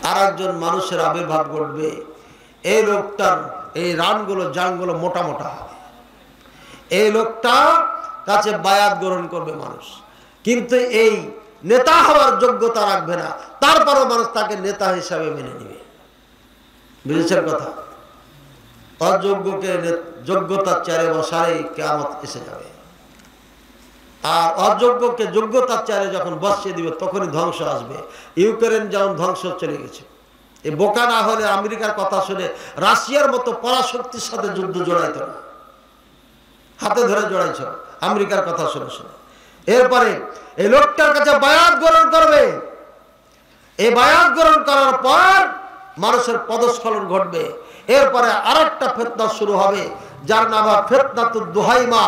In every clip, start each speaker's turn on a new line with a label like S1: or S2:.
S1: আর একজন মানুষের আবির্ভাব ঘটবে। এই লোকটার এই রানগুলো জানগুলো মোটা মোটা হবে। এই লোকটা কাছে বায়াত গ্রহণ করবে মানুষ, কিন্তু এই নেতা হওয়ার যোগ্যতা রাখবে না, তারপরও মানুষ তাকে নেতা হিসাবে মেনে নেবে। বুঝেছেন কথা? অযোগ্যকে যোগ্যতার চেয়ারে বসালে কিয়ামত এসে যাবে। আর অযোগ্যকে যোগ্যতার চেয়ারে যখন বসিয়ে দিবে তখনই ধ্বংস আসবে। ইউক্রেন যেমন ধ্বংস চলে গেছে। এই বোকা না হলে আমেরিকার কথা শুনে রাশিয়ার মতো পরাশক্তির সাথে যুদ্ধ জড়াইত না, হাতে ধরে জড়াইছ আমেরিকার কথা শুনে শুনে। এরপরে এই লোকটার কাছে বায়াত গ্রহণ করবে। এই বায়াত গ্রহণ করার পর মানুষের পদস্খলন ঘটবে। এরপরে আরেকটা ফিতনা শুরু হবে, যার নাম ফিতনাতুদ দুহাইমা।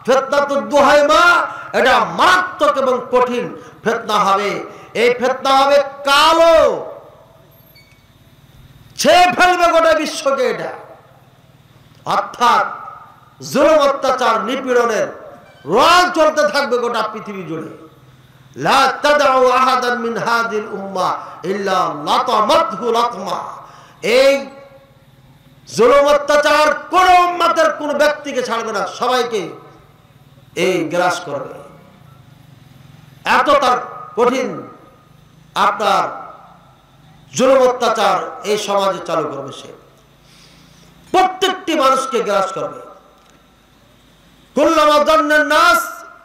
S1: ফিতনাতুদ দুহাইমা এটা মারাত্মক এবং কঠিন ফিতনা হবে। এই ফিতনা হবে কালো, ছেয়ে ফেলবে গোটা বিশ্বকে। এটা অর্থাৎ জুলুম, অত্যাচার, নিপীড়নের রাজ চলতে থাকবে গোটা পৃথিবী জুড়ে। লা তাদউ আহাদান মিন হাদিল উম্মাহ ইল্লা লাতামাতহু লাতমা। এই জুলুম, অত্যাচার কোন উম্মতের কোন ব্যক্তিকে ছাড়বে না, সবাইকে এই গ্রাস করবে। এত তার কঠিন আপনার জুলুম, অত্যাচার এই সমাজে চালু করবে। সে প্রত্যেকটি মানুষকে গ্রাস করবে। কুল্লামা যান্নান নাস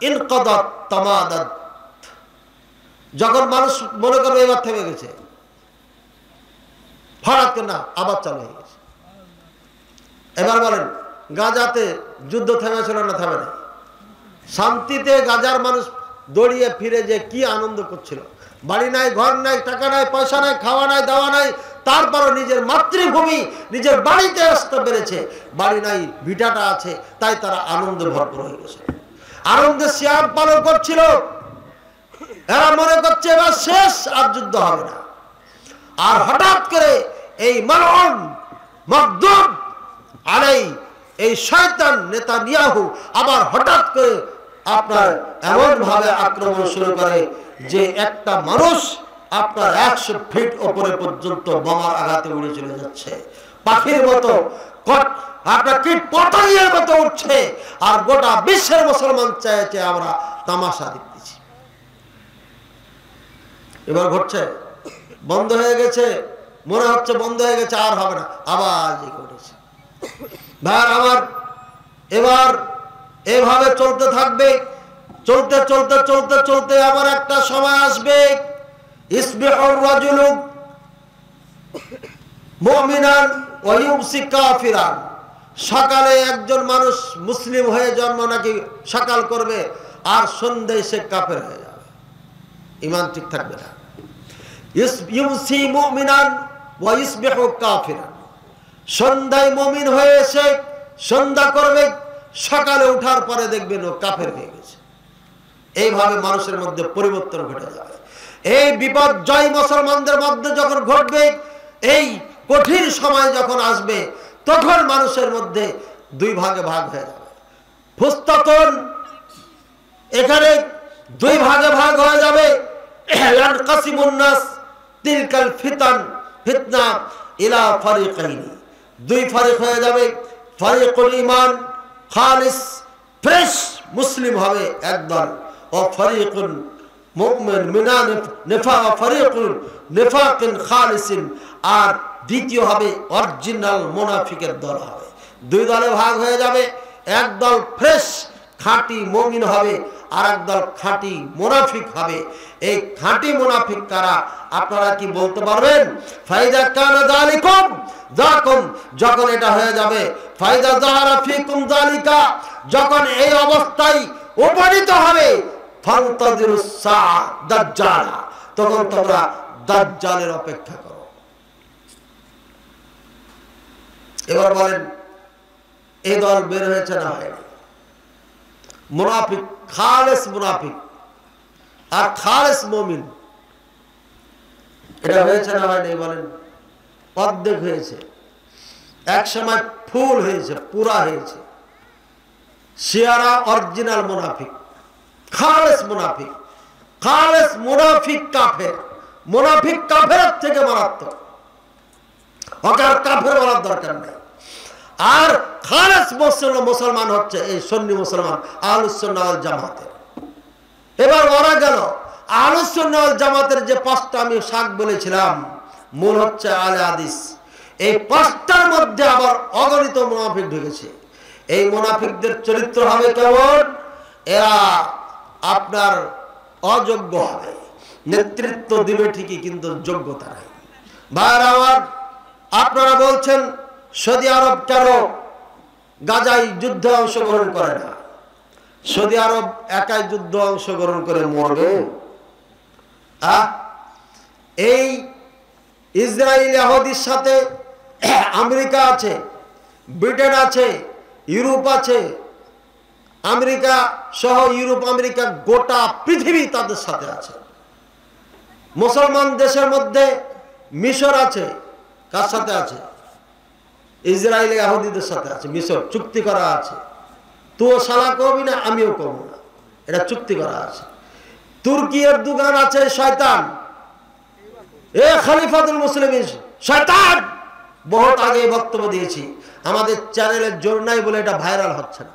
S1: ইনকাদাত তামাদাত। যখন মানুষ মনে করবে এবার থেমে গেছে, হঠাৎ না আবার চালু হয়ে গেছে। এবার বলেন, গাজাতে যুদ্ধ থেমেছিল না? থেমে নাই। শান্তিতে গাজার মানুষ দৌড়িয়ে ফিরে যে কি আনন্দ করছিল। বাড়ি নাই, ঘর নাই, টাকা নাই, পয়সা নাই, খাওয়া নাই, দাওয়া নাই, তারপরও নিজের মাতৃভূমি, নিজের বাড়িতে আসতে পেরেছে। বাড়ি নাই, ভিটাটা আছে, তাই তারা আনন্দ ভরপুর হয়ে গেছে। আনন্দে সিয়াম পালন করছিল। এরা মনে করছে এবার শেষ, আর যুদ্ধ হবে না। আর হঠাৎ করে এই মালউন মাগদুব আলাই, এই শয়তান নেতানিয়াহু আবার হঠাৎ করে আপনার এমন ভাবে আক্রমণ শুরু করে যে একটা মানুষ আপনার 100 ফিট উপরে পর্যন্ত বোমার আঘাতে উড়ে চলে যাচ্ছে। পাখির মতো আপনার কীট পতঙ্গের মতো উঠছে। আর গোটা বিশ্বের মুসলমান চাইছে আমরা তামাশা দেখতেছি। এবার ঘটছে, বন্ধ হয়ে গেছে, মনে হচ্ছে বন্ধ হয়ে গেছে, আর হবে না, আবার ঘটেছে। ভাই আমার, এবার এভাবে চলতে থাকবে। চলতে চলতে চলতে চলতে আবার একটা সময় আসবে, ইসবিহুর রাজুলু মুমিনান ওয়া ইউমসি কাফিরান। সকালে একজন মানুষ মুসলিম হয়ে জন্ম নাকি সকাল করবে, আর সন্ধ্যায় সে কাফের হয়ে যাবে, ঈমান ঠিক থাকবে না। ইউমসি মুমিনান ওয়া ইসবিহু কাফিরান। সন্ধ্যায় মুমিন হয়ে এসে সন্ধ্যা করবে, সকালে ওঠার পরে দেখবেন ও কাফের হয়ে গেছে। এইভাবে মানুষের মধ্যে পরিবর্তন ঘটে যাবে। এই বিপর্যয় মুসলমানদের মধ্যে যখন ঘটবে, এই কঠিন সময় যখন আসবে, তখন মানুষের মধ্যে দুই ভাগে ভাগ হয়ে যাবে। ফুস্তাতুন, এখানে দুই ভাগে ভাগ হয়ে যাবে। ইয়ানকাসিমুন নাস তিলকাল ফিতান ফিতনা ইলা ফারিকাইনি। দুই ফারিক হয়ে যাবে। ফারিকুল ঈমান খালিস ফ্রেশ মুসলিম হবে একদল, ও ফারিকুল মুমিন মিনান নিফাক ফারিকুল নিফাকিন খালিসিন, আর দ্বিতীয় হবে অরিজিনাল মুনাফিকের দল হবে। দুই দলে ভাগ হয়ে যাবে। এক দল ফ্রেশ খাঁটি মুমিন হবে, আর এক দল খাঁটি মুনাফিক হবে। এই খাঁটি মুনাফিক কারা আপনারা কি বলতে পারবেন? ফাইদা কানা যালিকুম যাকুম, যখন এটা হয়ে যাবে, ফাইদা যাহারা ফিকুম যালিকা, যখন এই অবস্থায় উপনীত হবে, ফান্তাজিরুস সাআ দাজ্জাল, তখন তোমরা দাজ্জালের অপেক্ষা করো। এবার বলেন, এই দল বের হয়েছে না হয়নি? মুনাফিক, খালেস মুনাফিক আর খালেস মুমিন, এটা হয়েছে না হয়নি? বলেন, অর্ধেক হয়েছে। এক সময় ফুল হয়েছে, পুরা হয়েছে। শিয়ারা অরিজিনাল মুনাফিক, খালেস মুনাফিক। খালেস মুনাফিক কাফের, মুনাফিক কাফের থেকে মারাত্মক, ওকে আর কাফের বলার দরকার নেই। আর খালেস মুসলমান হচ্ছে এই সুন্নি মুসলমান আহলুস সুন্নাহ ওয়াল জামাতের। এবার ওরা গেল আহলুস সুন্নাহ ওয়াল জামাতের যে পাঁচটা আমি শাখ বলেছিলাম, মূল হচ্ছে আহলে হাদিস। এই পাঁচটার মধ্যে আবার অগণিত মুনাফিক ঢুকেছে। এই মুনাফিকদের চরিত্র হবে কেমন? এরা আপনার অযোগ্য হবে, নেতৃত্ব দিবে ঠিকই কিন্তু যোগ্যতা নাই। ভাইরা আমার, আপনারা বলছেন সৌদি আরব কেন গাজায় যুদ্ধে অংশগ্রহণ করে না? সৌদি আরব একাই যুদ্ধ অংশগ্রহণ করে মরবে? এই ইসরায়েল ইহুদির সাথে আমেরিকা আছে, ব্রিটেন আছে, ইউরোপ আছে, আমেরিকা সহ ইউরোপ আমেরিকা গোটা পৃথিবী তাদের সাথে আছে। মুসলমান দেশের মধ্যে মিশর আছে, কার সাথে আছে? ইসরায়েলি ইহুদিদের সাথে আছে। মিশর চুক্তি করা আছে, তুইও শালা কবি না আমিও কব না, এটা চুক্তি করা আছে। তুর্কি এরদোগান আছে শয়তান, এ খলিফাতুল মুসলিমিন শয়তান। বহুত আগে বক্তব্য দিয়েছি, আমাদের চ্যানেলের জোর নাই বলে এটা ভাইরাল হচ্ছে না।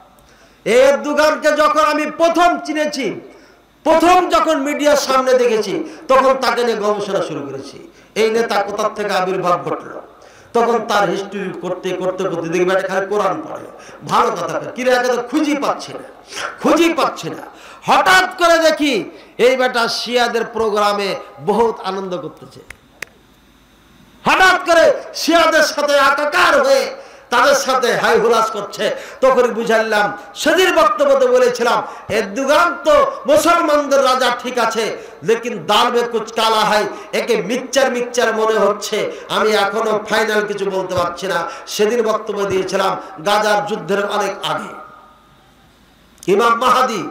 S1: এরদোগানকে যখন আমি প্রথম চিনেছি, প্রথম যখন মিডিয়ার সামনে দেখেছি, তখন তাকে নিয়ে গবেষণা শুরু করেছি। এই নেতা কোথা থেকে আবির্ভাব ঘটল, তখন তার হিস্ট্রি করতে করতে করতে দেখবে এটা খালি কোরআন পড়ে, ভালো কথা কিরে আগে তো খুঁজি পাচ্ছি না। হঠাৎ করে দেখি এই বেটা শিয়াদের প্রোগ্রামে বহুত আনন্দ করতেছে। হঠাৎ করে শিয়াদের সাথে একাকার হয়ে তাদের সাথে হাই হুলাস করছে। তখন বুঝাইলাম, সেদিন বক্তব্যতে বলেছিলাম এরদোগান তো মুসলমানদের রাজা ঠিক আছে, লেকিন দাল মে কুছ কালা হয়, একে মিক্সচার মনে হচ্ছে। আমি এখনো ফাইনাল কিছু বলতে পারছি না। সেদিন বক্তব্য দিয়েছিলাম গাজার যুদ্ধের অনেক আগে। ইমাম মাহাদি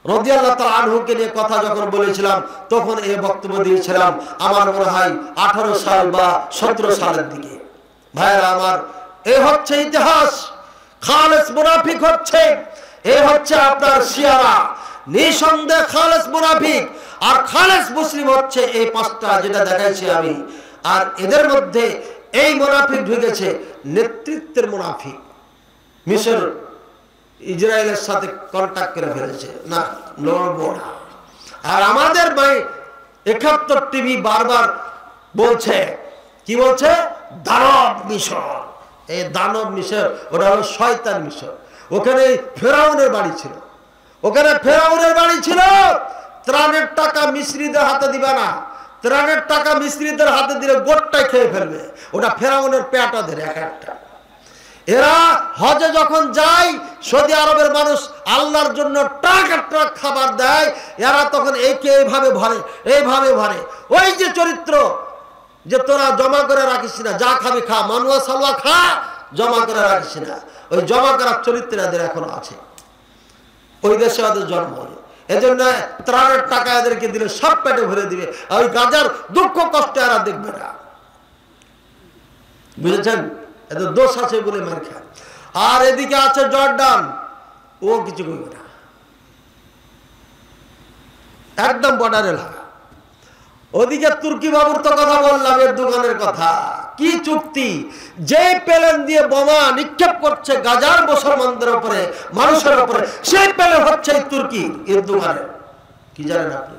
S1: রাদিয়াল্লাহু তাআলা আনহুকে নিয়ে কথা যখন বলেছিলাম, তখন এই বক্তব্য দিয়েছিলাম আমার মনে হয় 18 সাল বা 17 সালের দিকে। ভাইরা আমার, এই হচ্ছে ইতিহাস। খালেস মুনাফিক হচ্ছে, এই হচ্ছে আপনার শিয়ারা, নিঃসন্দেহে খালেস মুনাফিক। আর খালেস মুসলিম হচ্ছে এই পাঁচটা যেটা দেখাইছি আমি। আর এদের মধ্যে এই মুনাফিক ঢুকেছে নেতৃত্বের মুনাফিক। মিশর ইসরায়েলের সাথে কন্টাক্ট করে ফেলেছে, না লড়বো না। আর আমাদের ভাই 71 টিভি বারবার বলছে, কি বলছে? দানব মিশর। এই দানব মিশর ওটা হলো শয়তান মিশর। ওখানে ফেরাউনের বাড়ি ছিল। ত্রাণের টাকা মিস্ত্রিদের হাতে দিবে না, ত্রাণের টাকা মিস্ত্রিদের হাতে দিলে গোটটাই খেয়ে ফেলবে। ওটা ফেরাউনের পেটাদের এক একটা। এরা হজে যখন যায়, সৌদি আরবের মানুষ আল্লাহর জন্য ট্রাক ট্রাক খাবার দেয়, এরা তখন এইকে এইভাবে ভরে। ওই যে চরিত্র যে তোরা জমা করে রাখিস না, যা খাবি খা, মানুয়া সালুয়া খা, জমা করে রাখিস না, ওই জমা করার চরিত্র এদের এখনো আছে। ওই দেশে ওদের জন্ম, এজন্য ত্রাণের টাকা এদেরকে দিলে সব পেটে ভরে দিবে। ওই গাজার দুঃখ কষ্ট এরা দেখবে না, বুঝেছেন? এদের দোষ আছে বলে মার খায়। আর এদিকে আছে জর্ডান, ও কিছু করবে না, একদম বর্ডারে লাগা। ওদিকে তুর্কি বাবুর তো কথা বললাম, এরদোগানের কথা। কি চুক্তি! যে প্লেন দিয়ে বোমা নিক্ষেপ করছে গাজার মুসলমানদের উপরে, মানুষের উপরে, সেই প্লেন হচ্ছে তুর্কি এরদোগানের। কি জানেন আপনি?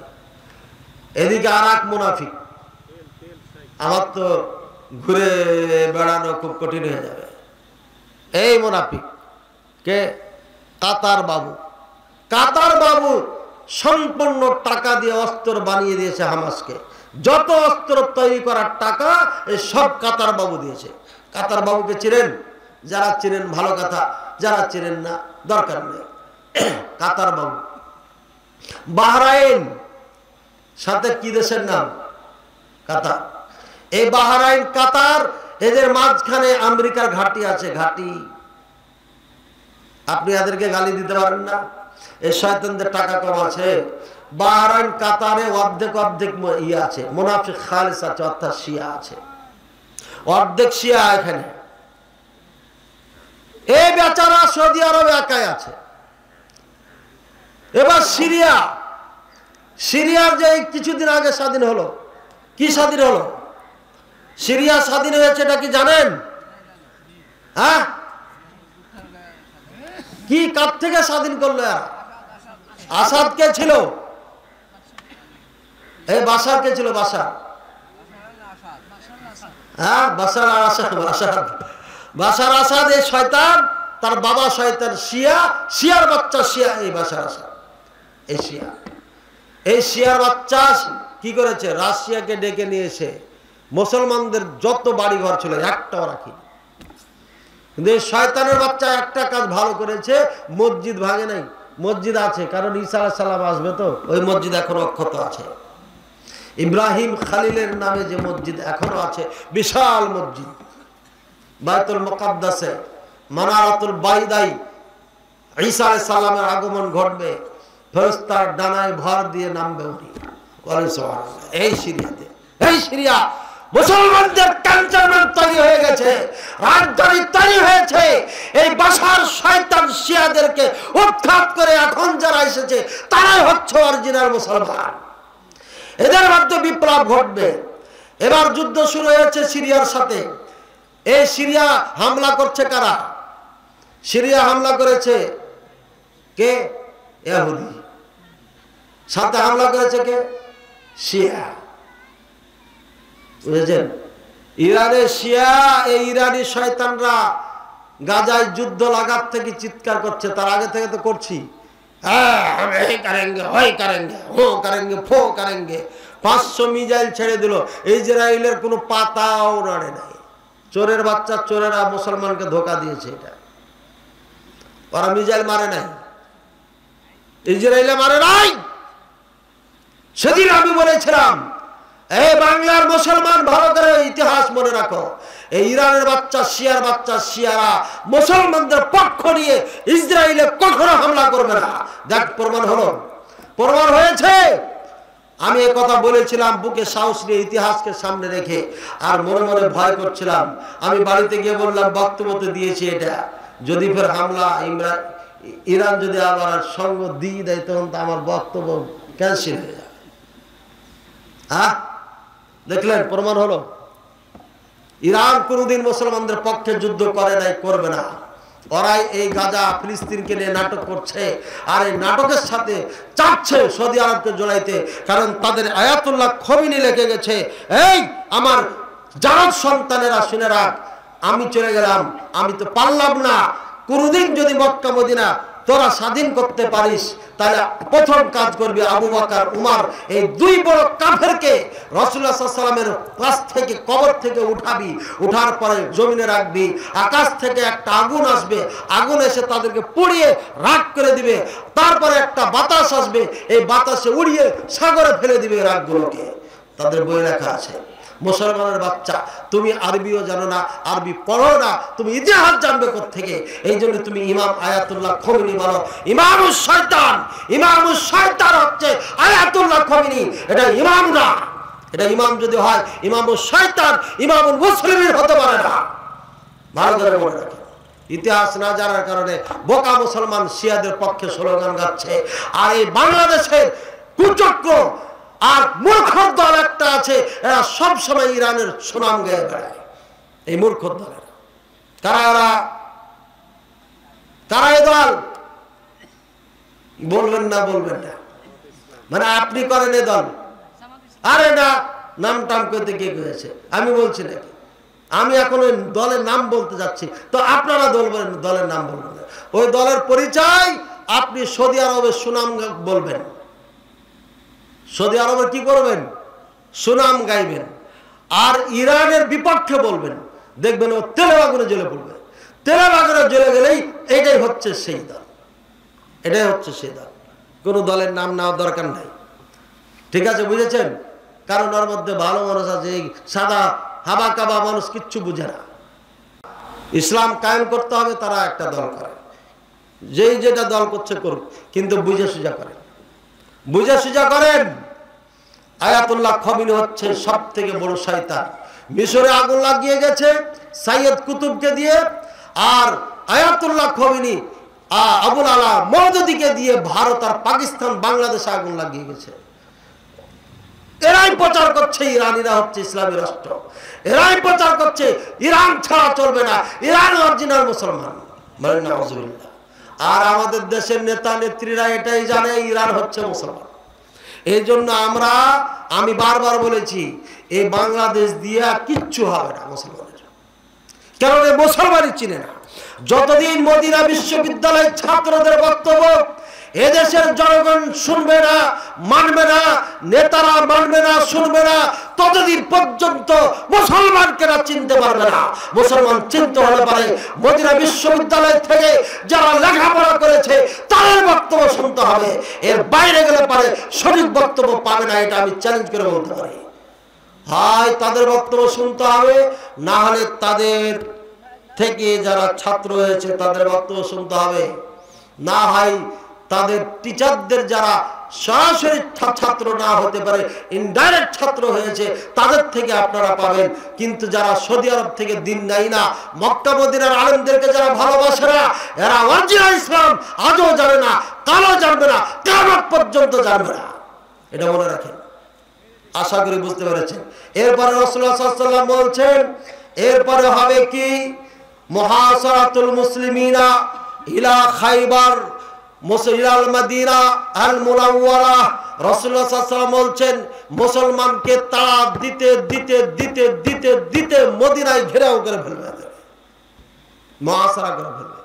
S1: এদিকে আর এক মুনাফিক, আমার তো ঘুরে বেড়ানো খুব কঠিন হয়ে যাবে। এই মুনাফিক কে? কাতার বাবু সম্পূর্ণ টাকা দিয়ে অস্ত্র বানিয়ে দিয়েছে হামাসকে। যত অস্ত্র তৈরি করার টাকা এই সব কাতার বাবু দিয়েছে। কাতার বাবুকে চিনেন? যারা চিনেন ভালো কথা, যারা চিনেন না দরকার নেই। কাতার বাবু। বাহরাইন সাথে কি দেশের নাম? কাতার। এই বাহরাইন কাতার, এদের মাঝখানে আমেরিকার ঘাঁটি আছে। ঘাঁটি আপনি এদেরকে গালি দিতে পারেন না, এই শয়তানদের টাকা কম আছে। বাহরাইন কাতারে অর্ধেক ইয়ে আছে, মুনাফিক খালেস আছে, অর্থাৎ শিয়া আছে, অর্ধেক শিয়া এখানে। এই বেচারা সৌদি আরব একাই আছে। এবার সিরিয়ার যে কিছুদিন আগে স্বাধীন হলো, কি স্বাধীন হলো? সিরিয়া স্বাধীন হয়েছে এটা কি জানেন? হ্যাঁ, কি কার থেকে স্বাধীন করলো? আসাদ কে ছিল? এই বাশার কে ছিল? বাশার, হ্যাঁ বাশার আসাদ, বাশার আসাদ এই শয়তান, তার বাবা শয়তান শিয়া, শিয়ার বাচ্চা শিয়া এই বাশার আসাদ, এই শিয়ার বাচ্চা কি করেছে? রাশিয়াকে ডেকে নিয়ে এসে মুসলমানদের যত বাড়ি ঘর ছিল একটাও রাখি, কিন্তু এই শয়তানের বাচ্চা একটা কাজ ভালো করেছে, মসজিদ ভাঙে নাই। মসজিদ আছে, কারণ ঈসা আলাইহিস সালাম আসবে, তো ওই মসজিদ এখনো অক্ষত আছে। ইব্রাহিম খালিলের নামে যে মসজিদ এখনো আছে, বিশাল মসজিদ, বাইতুল মুকাদ্দাসে মানারাতুল বাইদাই ঈসা আলাইহিস সালামের আগমন ঘটবে, ফেরেশতার ডানায় ভর দিয়ে নামবে উনি। এই সিরিয়াতে, এই সিরিয়া মুসলমানদের ক্যান্টনমেন্ট তৈরি হয়ে গেছে, রাজধানী তৈরি হয়েছে। এই বাশার শয়তান শিয়াদেরকে উৎখাত করে এখন যারা এসেছে তারাই হচ্ছে অরিজিনাল মুসলমান। এদের মধ্যে বিপ্লব ঘটবে। এবার যুদ্ধ শুরু হয়েছে সিরিয়ার সাথে। এই সিরিয়া হামলা করছে কারা? সিরিয়া হামলা করেছে কে? ইহুদি। সাথে হামলা করেছে কে? শিয়া। বুঝেছেন? ইরানের শিয়া, এই ইরানি শয়তানরা গাজায় যুদ্ধ লাগার থেকে চিৎকার করছে, তার আগে থেকে তো করছি, হ্যাঁ এই করেঙ্গে, ওই করেঙ্গে, ও করেঙ্গে, ফো করেঙ্গে। 500 মিসাইল ছেড়ে দিল, ইসরায়েলের কোনো পাতাও নড়ে নাই। চোরের বাচ্চা চোরেরা মুসলমানকে ধোকা দিয়েছে। এটা ওরা মিসাইল মারে নাই, ইসরায়েলে মারে নাই। সেদিন আমি বলেছিলাম, এই বাংলার মুসলমান ভালো করে ইতিহাস মনে রাখো, এই ইরানের বাচ্চা শিয়ার বাচ্চা শিয়ারা মুসলমানদের পক্ষ নিয়ে ইসরায়েলে কখনো হামলা করবে না। দেখ প্রমাণ হলো, প্রমাণ হয়েছে। আমি এই কথা বলেছিলাম বুকে সাহস নিয়ে, ইতিহাসকে সামনে রেখে, আর মনে মনে ভয় করছিলাম। আমি বাড়িতে গিয়ে বললাম, বক্তব্য তো দিয়েছি, এটা যদি ফের হামলা ইরান যদি আবার সঙ্গ দিয়ে দেয় তখন তো আমার বক্তব্য ক্যান্সেল হয়ে যাবে। হ্যাঁ, দেখলেন প্রমাণ হলো। ইরান কোনদিন মুসলমানদের পক্ষে যুদ্ধ করে নাই, করবে না। ওরাই এই গাজা ফিলিস্তিনকে নিয়ে নাটক করছে, আর এই নাটকের সাথে চাচ্ছে সৌদি আরবকে জড়াইতে। কারণ তাদের আয়াতুল্লাহ খমিনি লেগে গেছে, এই আমার জারদ সন্তানেরা শুনে রাখ, আমি চলে গেলাম, আমি তো পারলাম না। কোনদিন যদি মক্কা মদিনা তোরা স্বাধীন করতে পারিস, তাহলে প্রথম কাজ করবি আবু বকর উমর, এই দুই বড় কাফেরকে রাসূলুল্লাহ সাল্লাল্লাহু আলাইহি ওয়াসাল্লামের পাশ থেকে, কবর থেকে উঠাবি, উঠার পরে জমিনে রাখবি। আকাশ থেকে একটা আগুন আসবে, আগুন এসে তাদেরকে পুড়িয়ে রাখ করে দিবে। তারপরে একটা বাতাস আসবে, এই বাতাসে উড়িয়ে সাগরে ফেলে দিবে রাখগুলোকে। তাদের বই লেখা আছে। মুসলমানের বাচ্চা, তুমি আরবিও জানো না, আরবি পড়ো না, তুমি ইতিহাস জানবে কোত্থেকে? এই জন্য তুমি ইমাম আয়াতুল্লাহ খমিনি বলো। ইমামুস শয়তান, ইমামুস শয়তান হচ্ছে আয়াতুল্লাহ খমিনি, এটা ইমাম না। এটা ইমাম যদি হয় ইমামুস শয়তান, ইমামুল মুসলিমিন হতে পারে না। ভালো করে মনে রাখো। ইতিহাস না জানার কারণে বোকা মুসলমান শিয়াদের পক্ষে স্লোগান গাচ্ছে। আর এই বাংলাদেশের কুচক্র আর মূর্খ দল একটা আছে, এরা সবসময় ইরানের সুনাম গেয়ে বেড়ায়। এই মূর্খ দলের কারা? এরা কারা? এই দল বলবেন না, বলবেন না মানে আপনি করেন এ দল? আরে না, নাম টাম করতে কে করেছে? আমি বলছি নাকি? আমি এখন ওই দলের নাম বলতে যাচ্ছি, তো আপনারা দলের নাম বলবেন না। ওই দলের পরিচয় আপনি সৌদি আরবের সুনাম বলবেন, সৌদি আরবের কি করবেন? সুনাম গাইবেন, আর ইরানের বিপক্ষে বলবেন, দেখবেন ও তেলে বাগুনে জ্বলে পড়বে। তেলে বাগুনে জ্বলে গেলেই এটাই হচ্ছে সেই দল, এটাই হচ্ছে সেই দল। কোনো দলের নাম নেওয়ার দরকার নাই, ঠিক আছে? বুঝেছেন? কারণ ওর মধ্যে ভালো মানুষ আছে, সাদা হাবা কাবা মানুষ কিচ্ছু বুঝে না। ইসলাম কায়েম করতে হবে, তারা একটা দল করে, যেই যেটা দল করছে করুক, কিন্তু বুঝে সুঝা করেন, বুঝে সুঝা করেন। আয়াতুল্লাহ খমিনি হচ্ছে সব থেকে বড় শয়তান। মিশরে আগুন লাগিয়ে গেছে সাইয়দ কুতুবকে দিয়ে, আর আয়াতুল্লাহ খমিনি আবুল আলা মওদুদিকে দিয়ে ভারত আর পাকিস্তান বাংলাদেশে আগুন লাগিয়ে গেছে। এরাই প্রচার করছে ইরানিরা হচ্ছে ইসলামী রাষ্ট্র, এরাই প্রচার করছে ইরান ছাড়া চলবে না, ইরান অরিজিনাল মুসলমান। বলেন নাউজুবিল্লাহ। আর আমাদের দেশের নেতা নেত্রীরা এটাই জানে ইরান হচ্ছে মুসলমান। এই জন্য আমি বারবার বলেছি, এই বাংলাদেশ দিয়ে কিচ্ছু হবে না মুসলমানের, কারণ এই মুসলমানই চিনে না। যতদিন মদিনা বিশ্ববিদ্যালয়ের ছাত্রদের বক্তব্য এদেশের জনগণ শুনবে না, মানবে না, নেতারা মানবে না, শুনবে না, ততদিন পর্যন্ত মুসলমানকে চিনতে পারবে না। মুসলমান চিনতে হলে পারে মদিনা বিশ্ববিদ্যালয় থেকে যারা লেখাপড়া করেছে তাদের বক্তব্য শুনতে হবে, এর বাইরে গেলে পারে সঠিক বক্তব্য পাবে না। এটা আমি চ্যালেঞ্জ করে বলতে পারি। হয় তাদের বক্তব্য শুনতে হবে, না হলে তাদের থেকে যারা ছাত্র হয়েছে তাদের বক্তব্য শুনতে হবে, না হয় তাদের টিচারদের যারা সরাসরি ছাত্র না হতে পারে ইনডাইরেক্ট ছাত্র হয়েছে তাদের থেকে আপনারা পাবেন। কিন্তু যারা সৌদি আরব থেকে দিন নাই না, মক্কা মদিনার আলেমদেরকে যারা ভালোবাসে না, এরা অরিজিনাল ইসলাম আজও জানে না, কালও জানবে না, কিয়ামত পর্যন্ত জানবে না। এটা মনে রাখেন। আশা করি বুঝতে পেরেছেন। এরপরে রাসূলুল্লাহ সাল্লাল্লাহু আলাইহি ওয়াসাল্লাম বলছেন, এরপরে হবে কি, মুহাসারাতুল মুসলিমিনা ইলা খাইবার মুসলিমাল মদিনা আল মুনাওয়ারা। রাসূলুল্লাহ সাল্লাল্লাহু আলাইহি ওয়াসাল্লাম বলছেন, মুসলমানকে তাড়া দিতে দিতে দিতে দিতে দিতে মদিনায় ঘেরাও করে ফেলবে, মুহাসারা করে ফেলবে,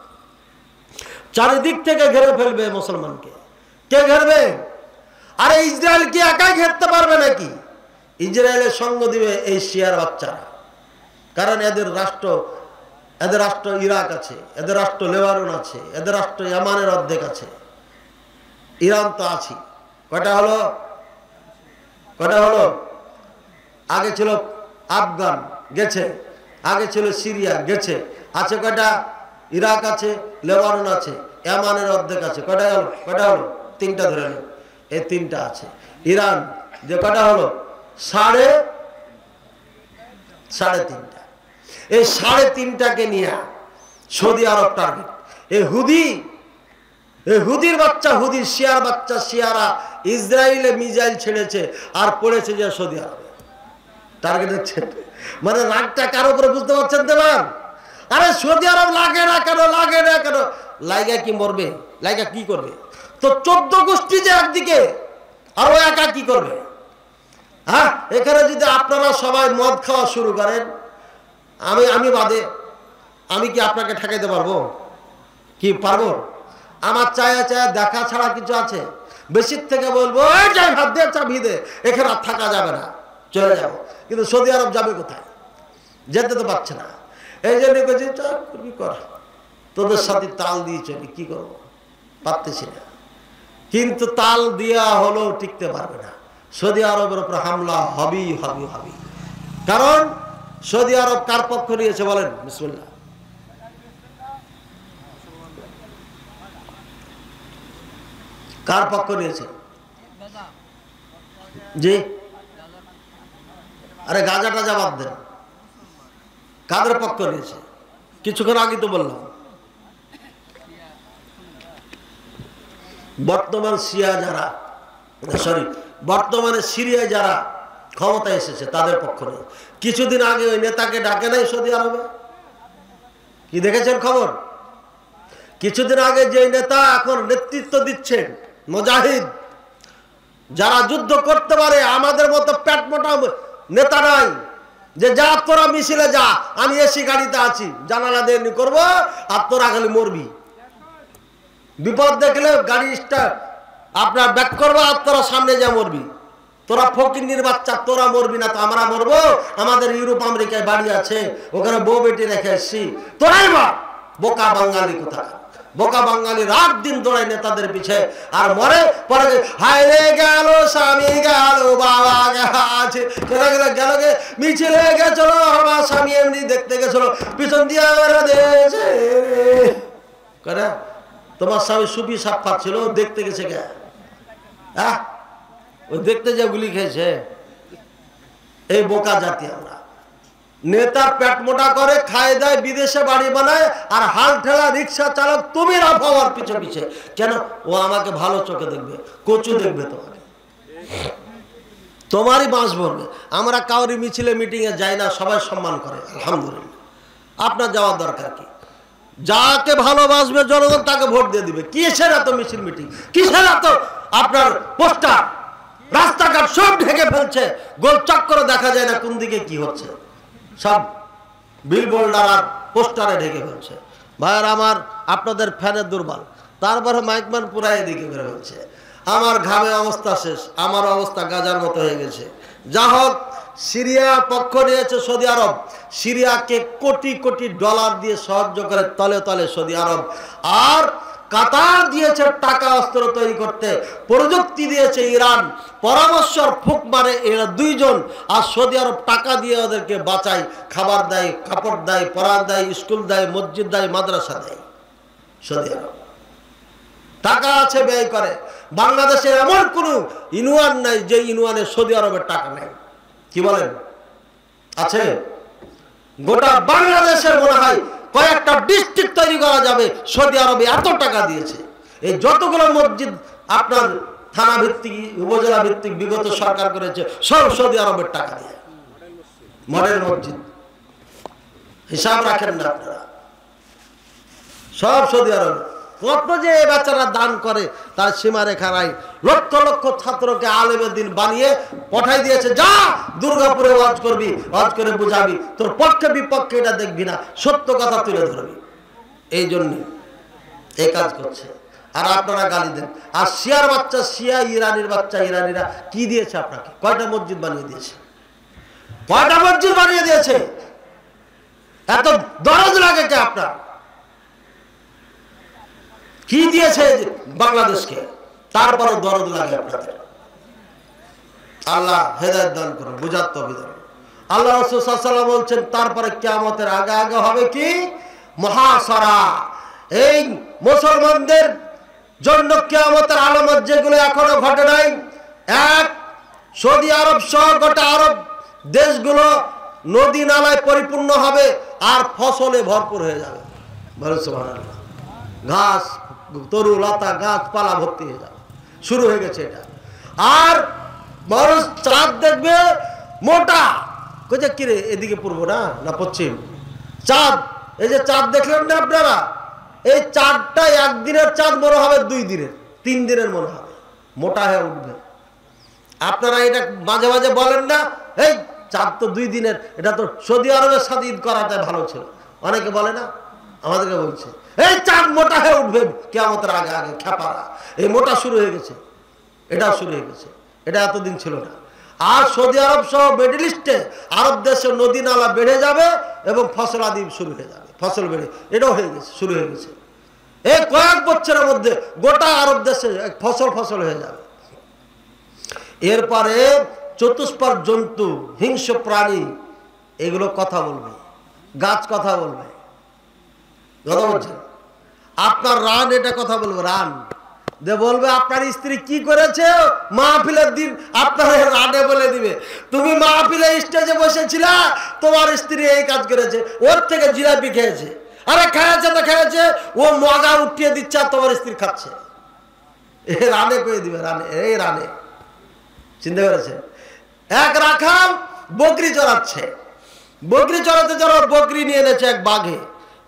S1: চারিদিক থেকে ঘিরে ফেলবে মুসলমানকে। কে ঘেরবে? আরে ইসরায়েল কি একাই ঘেরতে পারবে নাকি? ইসরায়েলের সঙ্গ দিবে এই শিয়ার বাচ্চারা, কারণ এদের রাষ্ট্র ইরাক আছে, এদের রাষ্ট্র লেবানন আছে, এদের রাষ্ট্র ইয়ামানের অর্ধেক আছে, ইরান তো আছে। কয়টা হলো? আগে ছিল আফগান গেছে, আগে ছিল সিরিয়া গেছে, আছে কয়টা? ইরাক আছে, লেবানন আছে, ইয়ামানের অর্ধেক আছে। কয়টা হলো? তিনটা ধরে নিন, এই তিনটা আছে। ইরান যে কয়টা হলো? সাড়ে তিনটা। এই সাড়ে তিনটাকে নিয়ে সৌদি আরব টার্গেট। এই হুদির বাচ্চা, হুদির শিয়ার বাচ্চা, শিয়ারা ইসরায়েলে মিসাইল ছেড়েছে আর পড়েছে যে সৌদি আরবে টার্গেট হচ্ছে। মানে রাগটা কারো উপরে বুঝতে পারছেন তো? আরে সৌদি আরব লাগে না কেন? লাগা কি মরবে? লাগা কি করবে? তো 14 গোষ্ঠী যে একদিকে, আর ও একা কি করবে? হ্যাঁ, এখানে যদি আপনারা সবাই মদ খাওয়া শুরু করেন, আমি বাদে, আমি কি আপনাকে ঠেকাইতে পারবো? কি পারবো? আমার চায়া দেখা ছাড়া কিছু আছে? বেশির থেকে বলবো ভাত দিয়ে চাবি দে, এখানে আর থাকা যাবে না, চলে যাবো। কিন্তু সৌদি আরব যাবে কোথায়? যেতে তো পারছে না। এই জন্য কি কর, তোদের সাথে তাল দিয়ে চলি, কি করবো? পারতেছি না। কিন্তু তাল দিয়া হলেও টিকতে পারবে না। সৌদি আরবের উপর হামলা হবেই। কারণ সৌদি আরব কার পক্ষ নিয়েছে বলেন? বিসমিল্লাহ। কার পক্ষ নিয়েছে? জি, আরে গাজাটা জবাব দেন, কাদের পক্ষ নিয়েছে? কিছুক্ষণ আগে তো বললাম, বর্তমানে সিরিয়ায় যারা ক্ষমতায় এসেছে তাদের পক্ষ নিয়ে। কিছুদিন আগে ওই নেতাকে ডাকে নাই সৌদি আরবে? কি দেখেছেন খবর? কিছুদিন আগে যে নেতা এখন নেতৃত্ব দিচ্ছেন, মুজাহিদ, যারা যুদ্ধ করতে পারে, আমাদের মতো পেট মোটা নেতা নাই যে যা তোরা মিছিলে যা, আমি এসি গাড়িতে আছি, জানালা দিয়ে করবো, আর তোরা খালি মরবি। বিপদ দেখলে গাড়ি আপনার ব্যাক করবো, আর তোরা সামনে যা মরবি। তোরা ফকিন্নির বাচ্চা, তোরা মরবি না তো আমরা মরবো? আমাদের ইউরোপ আমেরিকায় বাড়ি আছে, ওখানে বউ বেটি রেখে এসছি, তোরাই মর। বোকা বাঙালি কোথায়? বোকা বাঙালি রাত দিন দৌড়ায় নেতাদের পিছে, আর মরে পরে হাইরে গেল স্বামী, গেল বাবা, গেছে চলে গেল গে মিছিলে গেছিল, আমার স্বামী এমনি দেখতে গেছিল, পিছন দিয়ে করে তোমার স্বামী সুফি সাফাত ছিল, দেখতে গেছে কে? হ্যাঁ, ওই দেখতে যে গুলি খেয়েছে। এই বোকা জাতি আমরা। নেতার পেট মোটা করে খায় দেয়, বিদেশে বাড়ি বানায়, আর হাল ঠেলা রিক্সা চালক তুমি রাফাওয়ার পিছে পিছে। কেন? ও আমাকে ভালো চোখে দেখবে, কচু দেখবে তোমাকে। তোমারই বাঁশ ভরবে। আমরা কাউরি মিছিলে মিটিংয়ে যাই না, সবাই সম্মান করে, আলহামদুলিল্লাহ। আপনার যাওয়ার দরকার কি? যাকে ভালোবাসবে জনগণ তাকে ভোট দিয়ে দিবে। কিসের এত মিছিল মিটিং, কিসের এত আপনার পোস্টার? রাস্তাঘাট সব ঢেকে ফেলছে, গোল চক্করে দেখা যায় না কোন দিকে কি হচ্ছে, সব বিলবোর্ডার আর পোস্টারে ঢেকে ফেলছে। ভাইয়ার আমার, আপনাদের ফ্যানের দুর্বল, তারপরে মাইকম্যান পুরাই এদিকে বের হচ্ছে। আমার ঘামে অবস্থা শেষ, আমার অবস্থা গাজার মতো হয়ে গেছে। যা হোক, সিরিয়া পক্ষ নিয়েছে সৌদি আরব। সিরিয়াকে কোটি কোটি ডলার দিয়ে সাহায্য করে তলে তলে সৌদি আরব। আর কাতার দিয়েছে টাকা অস্ত্র তৈরি করতে, প্রযুক্তি দিয়েছে ইরান, পরামর্শর ফুক মারে এরা দুইজন। আর সৌদি আরব টাকা দিয়ে ওদেরকে বাঁচায়, খাবার দেয়, কাপড় দেয়, পড়া দেয়, স্কুল দেয়, মসজিদ দেয়, মাদ্রাসা দেয়। সৌদি আরব টাকা আছে, ব্যয় করে। বাংলাদেশে এমন কোন ইউনিয়ন নাই যে ইউনিয়নে সৌদি আরবের টাকা নেই। কি বলেন? আছে? গোটা বাংলাদেশের মনে হয় কয়েকটা ডিস্ট্রিক্ট তৈরি করা যাবে, সৌদি আরবে এত টাকা দিয়েছে। এই যতগুলো মসজিদ আপনার থানা ভিত্তিক, উপজেলা ভিত্তিক বিগত সরকার করেছে, সব সৌদি আরবের টাকা দিয়ে। মডেল মসজিদ, হিসাব রাখেন না আপনারা, সব সৌদি আরব। কত যে বাচ্চারা দান করে তার সীমারেখা নাই। লক্ষ লক্ষ ছাত্রকে আলেমের দিন বানিয়ে পাঠাই দিয়েছে, যা দুর্গাপুরে ওয়াজ করবি, ওয়াজ করে বুঝাবি, তোর পক্ষে বিপক্ষে এটা দেখবি না, সত্য কথা তুলে ধরবি। এই জন্য এই কাজ করছে। আর আপনারা গালি দেন। আর শিয়ার বাচ্চা শিয়া, ইরানির বাচ্চা ইরানিরা কি দিয়েছে আপনাকে? কয়টা মসজিদ বানিয়ে দিয়েছে? কয়টা মসজিদ বানিয়ে দিয়েছে? এত দরদ লাগে কে আপনার? কি দিয়েছে বাংলাদেশকে, তারপরও দরদ লাগে আপনাদের। আল্লাহ হেদায়েত দান করুন, বুঝার তৌফিক দান। আল্লাহ রাসূল সাল্লাল্লাহু আলাইহি ওয়াসাল্লাম বলছেন, তারপরে কিয়ামতের আগে আগে হবে কি? মুহাসারা। এই মুসলমানদের জন্য কিয়ামতের আলামত যেগুলো এখনো ঘটে নাই, এক, সৌদি আরব সহ গোটা আরব দেশগুলো নদী নালায় পরিপূর্ণ হবে আর ফসলে ভরপুর হয়ে যাবে। বলেন সুবহানাল্লাহ। ঘাস, তরু লতা, গাছপালা ভর্তি হয়ে যাবে, শুরু হয়ে গেছে এটা। আর মানুষ চাঁদ দেখবে মোটা, কোথায় কিরে এদিকে পূর্ব না না পশ্চিম চাঁদ। এই যে চাঁদ দেখলেন না আপনারা, এই চাঁদটা একদিনের চাঁদ মনে হবে 2 দিনের, 3 দিনের মনে হবে, মোটা হয়ে উঠবে। আপনারা এটা মাঝে মাঝে বলেন না, এই চাঁদ তো 2 দিনের, এটা তো সৌদি আরবের সাথে ঈদ করাটাই ভালো ছিল। অনেকে বলে না, আমাদেরকে বলছে এই চাঁদ মোটা হয়ে উঠবে কিয়ামতের আগে আগে, খেপারা। এই মোটা শুরু হয়ে গেছে, এটাও শুরু হয়ে গেছে, এটা এতদিন ছিল না। আর সৌদি আরব সহ মিডল ইস্টে আরব দেশে নদী নালা বেড়ে যাবে এবং ফসল আদি শুরু হয়ে যাবে, ফসল বেড়ে, এটাও হয়ে গেছে, শুরু হয়ে গেছে। এই কয়েক বছরের মধ্যে গোটা আরব দেশে ফসল হয়ে যাবে। এরপরে চতুষ্পদ জন্তু, হিংস্র প্রাণী, এগুলো কথা বলবে, গাছ কথা বলবে, কথা বলছেন। আপনার রান এটা কথা বলবে, রান যে বলবে আপনার স্ত্রী কি করেছে মাহফিলের দিন, আপনার রানে বলে দিবে, তুমি মাহফিলে স্টেজে বসেছিলা, তোমার স্ত্রী এই কাজ করেছে, ওর থেকে জিলাপি খেয়েছে, আরে খেয়েছে তো খেয়েছে, ও মগা উঠিয়ে দিচ্ছে আর তোমার স্ত্রী খাচ্ছে। এ রানে কয়ে দিবে, রানে, এই রানে। চিন্তা করেছে? এক রাখাল বকরি চড়াচ্ছে, বকরি চড়াতে চড়া বকরি নিয়ে এনেছে এক বাঘে।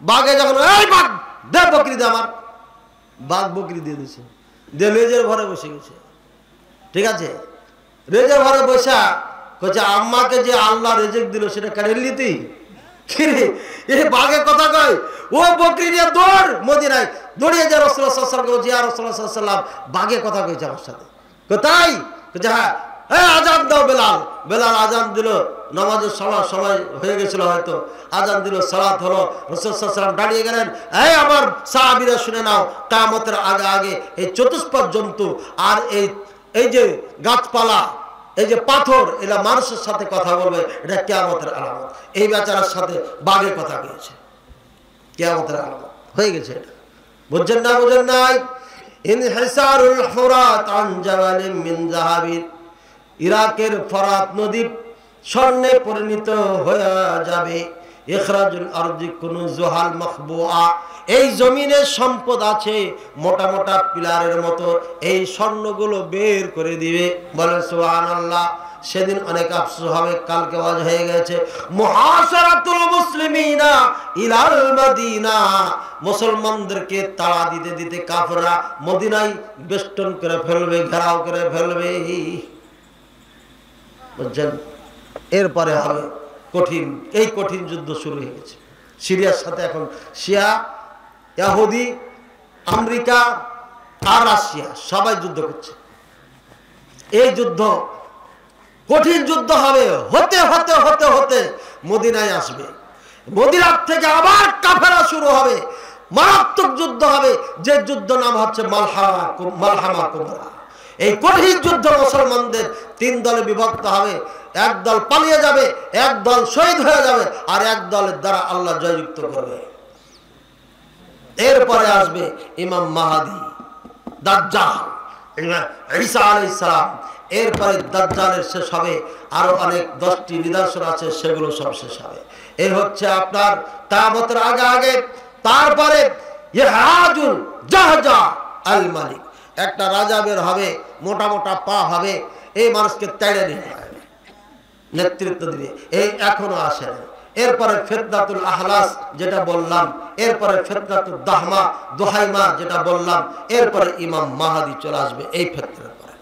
S1: বাঘে যখন এই বাঘ দে বকরি দে আমার, বাঘ বকরি দিয়ে দিছে, দিয়ে লেজের ঘরে বসে গেছে। ঠিক আছে, রেজের ঘরে বসা কইছে আম্মাকে যে আল্লাহ রেজেক দিল সেটা কেড়ে নিলি তুই? এ বাঘে কথা কয়, ও বকরি নিয়ে দৌড় মদিনায়, দৌড়িয়ে যায় রাসূলুল্লাহ সাল্লাল্লাহু আলাইহি ওয়াসাল্লাম, জিয়া রাসূলুল্লাহ সাল্লাল্লাহু আলাইহি ওয়াসাল্লাম, বাঘে কথা কইছে আমার সাথে। কোথায়? কইছে হ্যাঁ, এই আজান দাও বেলাল। বেলাল আজান দিল, নামাজের সময় হয়ে গেছিল হয়তো, আজান দিল, সালাত হলো, রাসূল সাল্লাল্লাহু আলাইহি ওয়াসাল্লাম দাঁড়িয়ে গেলেন। এই আমার সাহাবীরা শুনে নাও, কিয়ামতের আগে আগে এই চতুষ্পদ জন্তু আর এই যে গাছপালা, এই যে পাথর, এরা মানুষের সাথে কথা বলবে, এটা কিয়ামতের আলামত। এই বেচারার সাথে বাঘের কথা বলেছে, কিয়ামতের আলামত হয়ে গেছে এটা। বুঝছেন না? বুঝেন নাই? ইনহিসারুল ফুরাত আন জাওয়ালিন মিন যাহাবিন, ইরাকের ফরাত নদী স্বর্ণে পরিণত হয়ে যাবে। ইখরাজুল আরজি কুনুজুহাল মাখবুআ, এই জমিনে সম্পদ আছে মোটা মোটা পিলারের মতো, এই স্বর্ণগুলো বের করে দিবে। বলেন সুবহানাল্লাহ। সেদিন অনেক আফসোস হবে। কালকে ওয়াজ হয়ে গেছে মুহাসারাতুল মুসলিমিনা ইলাল মদিনা, মুসলমানদেরকে তাড়া দিতে দিতে কাফেররা মদিনায় বেষ্টন করে ফেলবে, ঘেরাও করে ফেলবে, বুঝছেন? এরপরে হবে কঠিন, এই কঠিন যুদ্ধ শুরু হয়ে গেছে সিরিয়ার সাথে। এখন শিয়া, ইহুদি, আমেরিকা আর রাশিয়া সবাই যুদ্ধ করছে। এই যুদ্ধ কঠিন যুদ্ধ হবে, হতে হতে হতে হতে মদিনায় আসবে। মদিনার থেকে আবার কাফেরা শুরু হবে, মারাত্মক যুদ্ধ হবে, যে যুদ্ধ নাম হচ্ছে মালহামা কুবরা। এই কঠিন যুদ্ধ মুসলমানদের 3 দলে বিভক্ত হবে। এক দল পালিয়ে যাবে, এক দল শহীদ হয়ে যাবে, আর এক দলের দ্বারা আল্লাহ জয়যুক্ত করবে। এরপরে আসবে ইমাম মাহাদি, দাজ্জাল, ঈসা আলাইহিস সালাম। এরপরে দাজ্জালের শেষ হবে, আরো অনেক 10টি নিদর্শন আছে, সেগুলো সব শেষ হবে। এই হচ্ছে আপনার কিয়ামতের আগে আগে। তারপরে ইয়াহাজুল জাহজা আল মালিক, একটা রাজা বের হবে, মোটা মোটা পা হবে, এই মানুষকে তেড়ে নিয়ে নেতৃত্ব দিবে। এই এখনো আসে না। এরপরে ফিতনাতুল আহলাস যেটা বললাম, এরপরে ফিতনাতুল দুহাইমা যেটা বললাম, এরপরে ইমাম মাহাদি চলে আসবে। এই ফিতনার পরে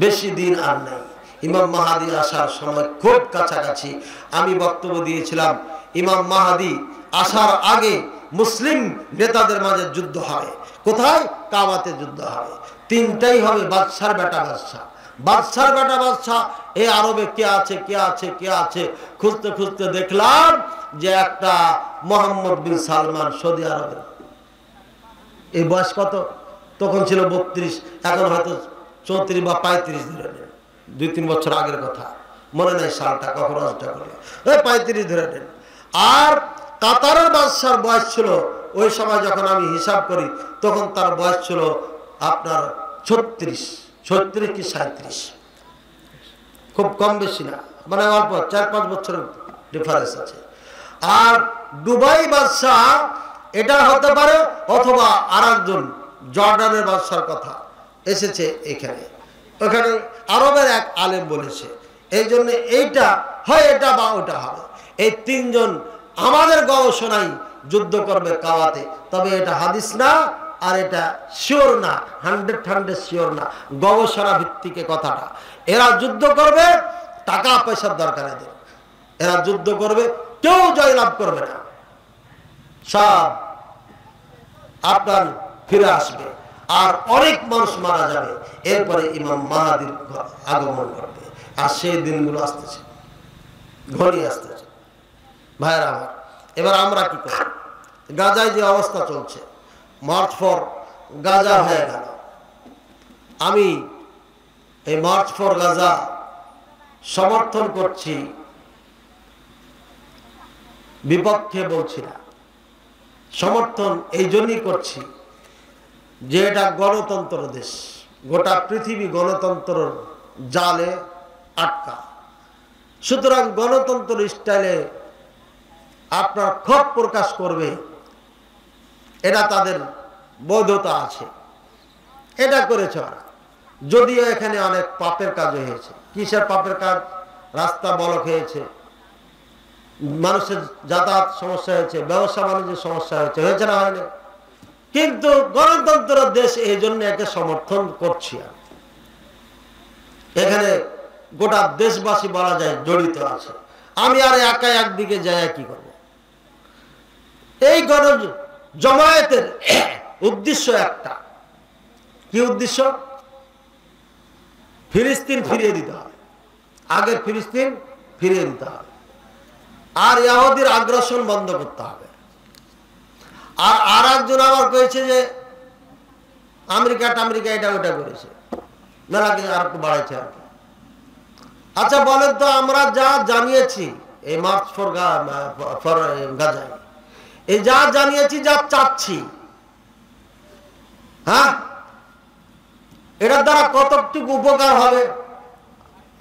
S1: বেশি দিন আর নেই। ইমাম মাহাদি আসার সময় খুব কাছাকাছি। আমি বক্তব্য দিয়েছিলাম ইমাম মাহাদি আসার আগে মুসলিম নেতাদের মাঝে যুদ্ধ হবে। কোথায়? কাবাতে যুদ্ধ হবে। 3টাই হবে, বাদশার বেটা বাদশাহ, বাদশার বেটা বাদশাহ। এই আরবে কে আছে কে আছে কে আছে খুঁজতে খুঁজতে দেখলাম যে একটা মোহাম্মদ বিন সালমান, সৌদি আরবের। এই বয়স কত? তখন ছিল 32, এখন হয়তো 34 বা 35 ধরে নেন। 2-3 বছর আগের কথা, মনে নেই সালটা, কখন আজটা করলো, 35 ধরে নেন। আর কাতারের বাদশার বয়স ছিল ওই সময় যখন আমি হিসাব করি, তখন তার বয়স ছিল আপনার 36 কি 37, খুব কম বেশি না, মানে অল্প 4-5 বছরের ডিফারেন্স আছে। আর দুবাই বাদশাহ এটা হতে পারে, অথবা আর একজন জর্ডানের বাদশার কথা এসেছে এখানে। ওখানে আরবের এক আলেম বলেছে, এই জন্য এইটা হয় এটা বা ওটা হবে। এই 3 জন আমাদের গবেষণায় যুদ্ধ করবে কাবাতে। তবে এটা হাদিস না, আর এটা শিওর না, 100% শিওর না, গবেষণা ভিত্তিক কথাটা। এরা যুদ্ধ করবে, টাকা পয়সার দরকার নেই, এরা যুদ্ধ করবে, কেউ জয়লাভ করবে না, সব আপনার ফিরে আসবে, আর অনেক মানুষ মারা যাবে। এরপরে ইমাম মাহাদির আগমন করবে। আর সেই দিনগুলো আসতেছে, ঘনিয়ে আসতেছে। ভাইরা আমার, এবার আমরা কি করি? গাজায় যে অবস্থা চলছে, মার্চ ফর গাজা হয়ে গেল। আমি এই মার্চ ফর গাজা সমর্থন করছি, বিপক্ষে বলছি না। সমর্থন এই জন্যই করছি যে এটা গণতন্ত্র দেশ, গোটা পৃথিবী গণতন্ত্র জালে আটকা। সুতরাং গণতন্ত্র স্টাইলে আপনার ক্ষোভ প্রকাশ করবে, এটা তাদের বৈধতা আছে, এটা করেছে ওরা। যদিও এখানে অনেক পাপের কাজ হয়েছে। কিসের পাপের কাজ? রাস্তা ব্লক হয়েছে, মানুষের যাতায়াত সমস্যা হয়েছে, ব্যবসা বাণিজ্যের সমস্যা হয়েছে, হয়েছে না হয়নি? কিন্তু গণতন্ত্র দেশ, এই জন্য একে সমর্থন করছি। এখানে গোটা দেশবাসী বলা যায় জড়িত আছে। আমি আর একা একদিকে যাই কি করব? এই গণ জমায়েতের উদ্দেশ্য একটা, কি উদ্দেশ্য? ফিলিস্তিন ফিরিয়ে দিতে হবে, আগের ফিলিস্তিন ফিরিয়ে দিতে হবে, আর ইহুদির আগ্রাসন বন্ধ করতে হবে। আর একজন আবার কয়েছে যে আমেরিকা এটা ওটা করেছে, মেলাকে আর একটু বাড়াইছে আর কি। আচ্ছা বলেন তো, আমরা যা জানিয়েছি এই মার্চ ফর গাজায়, এই যা জানিয়েছি, যা চাচ্ছি, হ্যাঁ, এটার দ্বারা কতটুকু উপকার হবে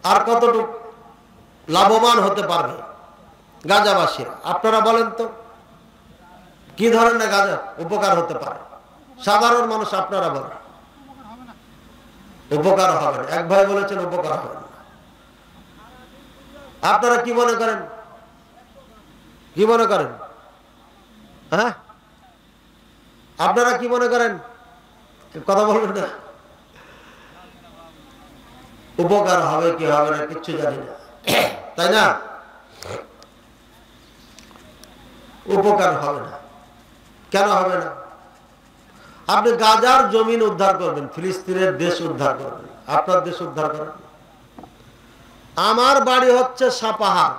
S1: আর কতটুকু লাভবান হতে পারবে গাজাবাসীরা? আপনারা বলেন তো, কি ধরনের গাজা উপকার হতে পারে সাধারণ মানুষ? আপনারা বলেন। উপকার হবে না। এক ভাই বলেছেন উপকার হবে না। আপনারা কি মনে করেন? কি মনে করেন? হ্যাঁ, আপনারা কি মনে করেন? কথা বলবেন না। উপকার হবে কি হবে না কিচ্ছু জানি না, তাই না? উপকার হবে না। কেন হবে না? আপনি গাজার জমিন উদ্ধার করবেন, ফিলিস্তিনের দেশ উদ্ধার করবেন, আপনার দেশ উদ্ধার করেন। আমার বাড়ি হচ্ছে সাপাহার,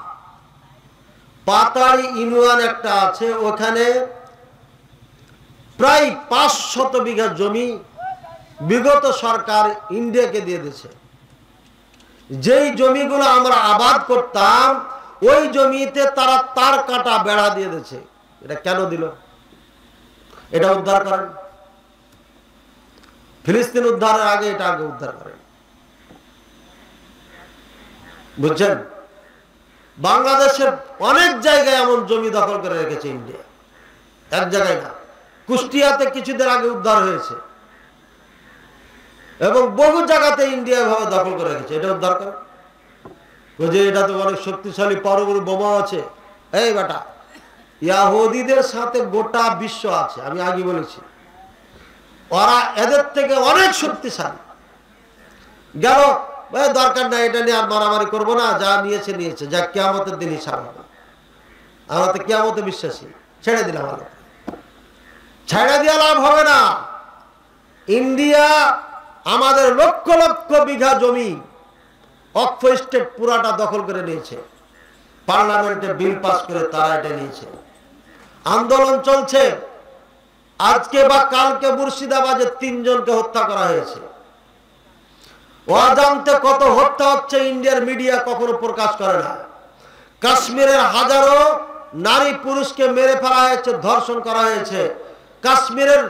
S1: পাতাড়ি ইউনিয়ন একটা আছে, ওখানে প্রায় 500 বিঘা জমি বিগত সরকার ইন্ডিয়াকে দিয়ে দিয়েছে। যেই জমিগুলো আমরা আবাদ করতাম ওই জমিতে তারা তার কাটা বেড়া দিয়ে দিয়েছে। এটা কেন দিল? এটা উদ্ধার করেন। ফিলিস্তিন উদ্ধারের আগে এটা আগে উদ্ধার করেন, বুঝছেন? বাংলাদেশের অনেক জায়গায় এমন জমি দখল করে রেখেছে ইন্ডিয়া, এক জায়গায় না। কুষ্টিয়াতে কিছুদিন আগে উদ্ধার হয়েছে এবং বহু জায়গাতে ইন্ডিয়া ভাবে দখল করে রেখেছে। এটা উদ্ধার করে। বুঝে এটা তো অনেক শক্তিশালী পরমাণু বোমা আছে। এই বেটা, ইহুদিদের সাথে গোটা বিশ্ব আছে, আমি আগে বলেছি। ওরা এদের থেকে অনেক শক্তিশালী। গেল দরকার নাই, এটা নিয়ে আর মারামারি করবো না, যা নিয়েছে নিয়েছে, যা কিয়ামতের দিন হিসাব হবে। আমরা তো কিয়ামতে বিশ্বাসী, ছেড়ে দিলাম। ছেড়ে দিয়ে লাভ হবে না। ইন্ডিয়া আমাদের লক্ষ লক্ষ বিঘা জমি অক্ষ স্টেট পুরাটা দখল করে নিয়েছে। পার্লামেন্টে বিল পাস করে তারা এটা নিয়েছে। আন্দোলন চলছে। আজকে বা কালকে মুর্শিদাবাদে 3 জনকে হত্যা করা হয়েছে। অজান্তে কত হত্যা হচ্ছে ইন্ডিয়ার মিডিয়া কখনো প্রকাশ করে না। কাশ্মীরের হাজারো নারী পুরুষকে মেরে ফেলা হয়েছে, ধর্ষণ করা হয়েছে। কাশ্মীরের